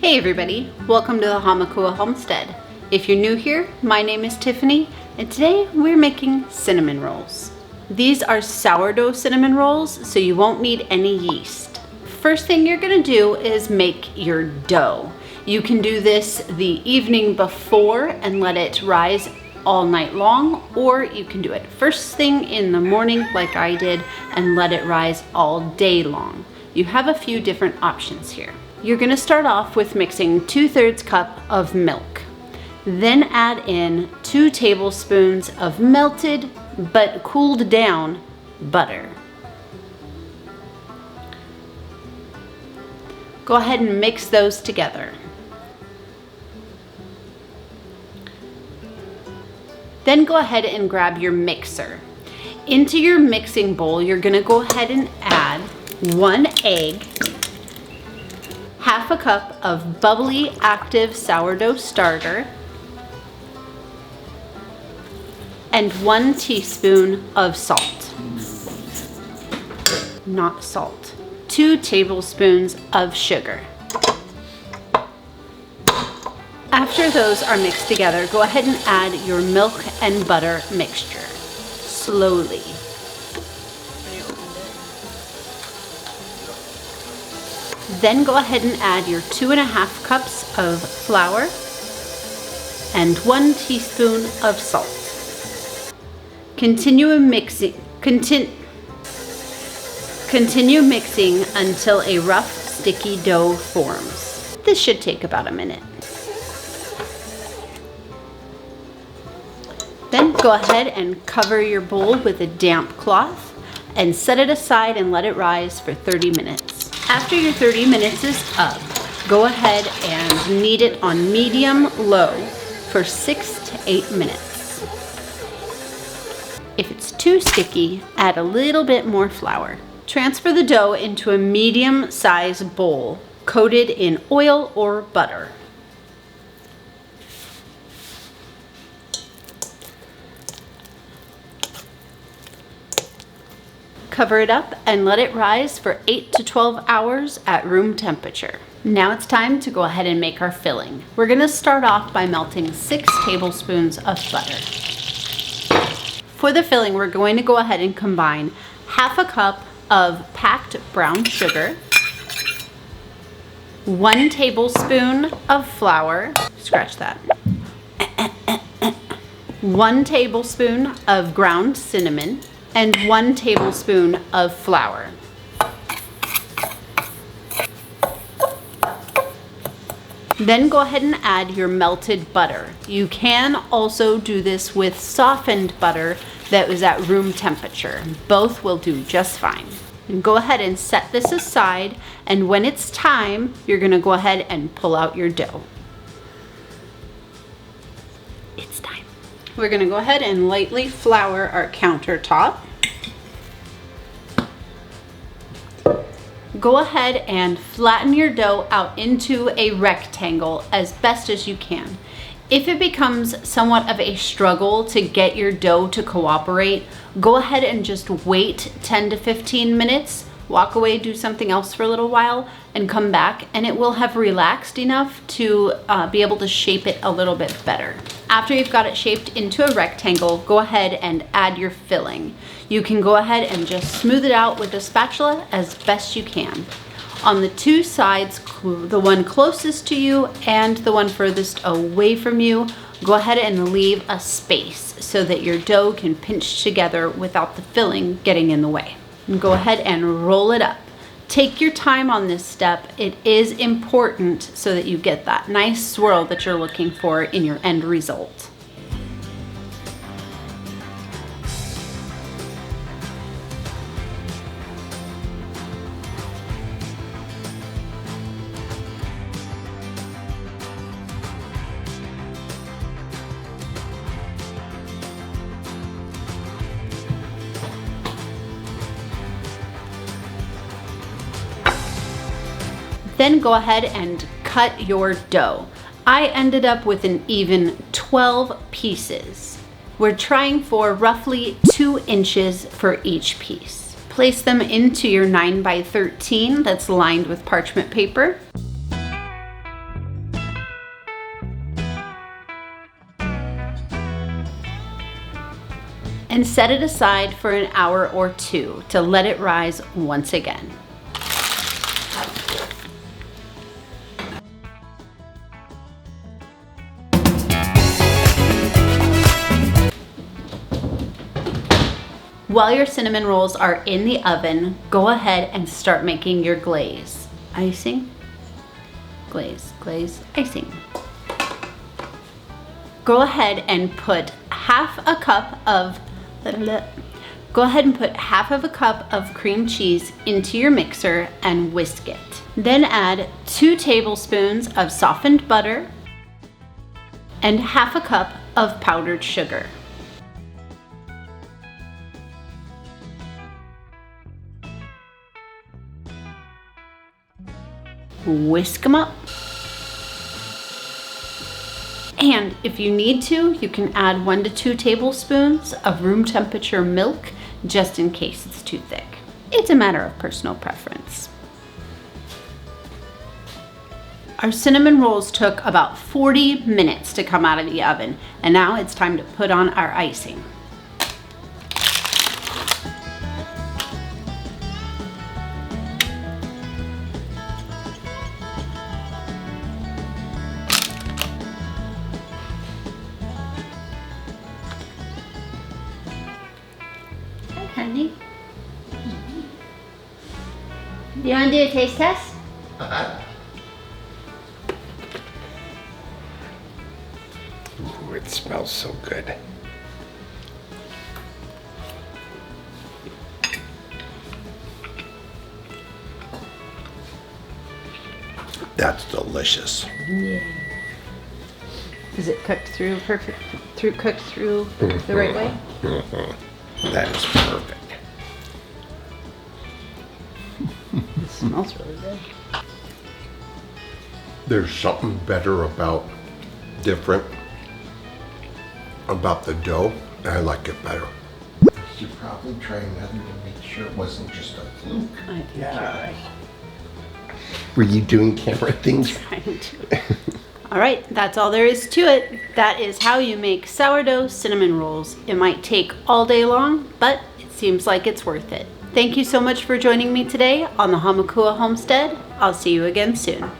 Hey everybody, welcome to the Hamakua Homestead. If you're new here, my name is Tiffany, and today we're making cinnamon rolls. These are sourdough cinnamon rolls, so you won't need any yeast. First thing you're gonna do is make your dough. You can do this the evening before and let it rise all night long, or you can do it first thing in the morning like I did and let it rise all day long. You have a few different options here. You're gonna start off with mixing 2/3 cup of milk. Then add in 2 tablespoons of melted but cooled down butter. Go ahead and mix those together. Then go ahead and grab your mixer. Into your mixing bowl, you're gonna go ahead and add 1 egg, 1/2 cup of bubbly active sourdough starter, and 1 teaspoon of salt. Not salt. 2 tablespoons of sugar. After those are mixed together, go ahead and add your milk and butter mixture slowly. Then go ahead and add your 2½ cups of flour and 1 teaspoon of salt. Continue mixing until a rough, sticky dough forms. This should take about a minute. Then go ahead and cover your bowl with a damp cloth and set it aside and let it rise for 30 minutes. After your 30 minutes is up, go ahead and knead it on medium-low for 6 to 8 minutes. If it's too sticky, add a little bit more flour. Transfer the dough into a medium-sized bowl coated in oil or butter. Cover it up and let it rise for 8 to 12 hours at room temperature. Now it's time to go ahead and make our filling. We're gonna start off by melting 6 tablespoons of butter. For the filling, we're going to go ahead and combine 1/2 cup of packed brown sugar, 1 tablespoon of flour, scratch that, 1 tablespoon of ground cinnamon, and 1 tablespoon of flour. Then go ahead and add your melted butter. You can also do this with softened butter that was at room temperature. Both will do just fine. And go ahead and set this aside, and when it's time, you're gonna go ahead and pull out your dough. It's time. We're gonna go ahead and lightly flour our countertop. Go ahead and flatten your dough out into a rectangle as best as you can. If it becomes somewhat of a struggle to get your dough to cooperate, go ahead and just wait 10 to 15 minutes, walk away, do something else for a little while, and come back, and it will have relaxed enough to be able to shape it a little bit better. After you've got it shaped into a rectangle, go ahead and add your filling. You can go ahead and just smooth it out with a spatula as best you can. On the 2 sides, the one closest to you and the one furthest away from you, go ahead and leave a space so that your dough can pinch together without the filling getting in the way. And go ahead and roll it up. Take your time on this step. It is important so that you get that nice swirl that you're looking for in your end result. Then go ahead and cut your dough. I ended up with an even 12 pieces. We're trying for roughly 2 inches for each piece. Place them into your 9 by 13 that's lined with parchment paper. and set it aside for an hour or two to let it rise once again. While your cinnamon rolls are in the oven, go ahead and start making your glaze. Icing, glaze, glaze, icing. Go ahead and put half a cup of cream cheese into your mixer and whisk it. Then add 2 tablespoons of softened butter and half a cup of powdered sugar. Whisk them up. And if you need to, you can add 1 to 2 tablespoons of room temperature milk just in case it's too thick. It's a matter of personal preference. Our cinnamon rolls took about 40 minutes to come out of the oven, and now it's time to put on our icing. Honey, you want to do a taste test? Ooh, it smells so good. That's delicious. Yeah. Is it cooked through cooked through the right way? That is perfect. It smells really good. There's something better different about the dough. I like it better. You should probably try another to make sure it wasn't just a fluke. I think you're right. Were you doing camera things? Trying to. All right, that's all there is to it. That is how you make sourdough cinnamon rolls. It might take all day long, but it seems like it's worth it. Thank you so much for joining me today on the Hamakua Homestead. I'll see you again soon.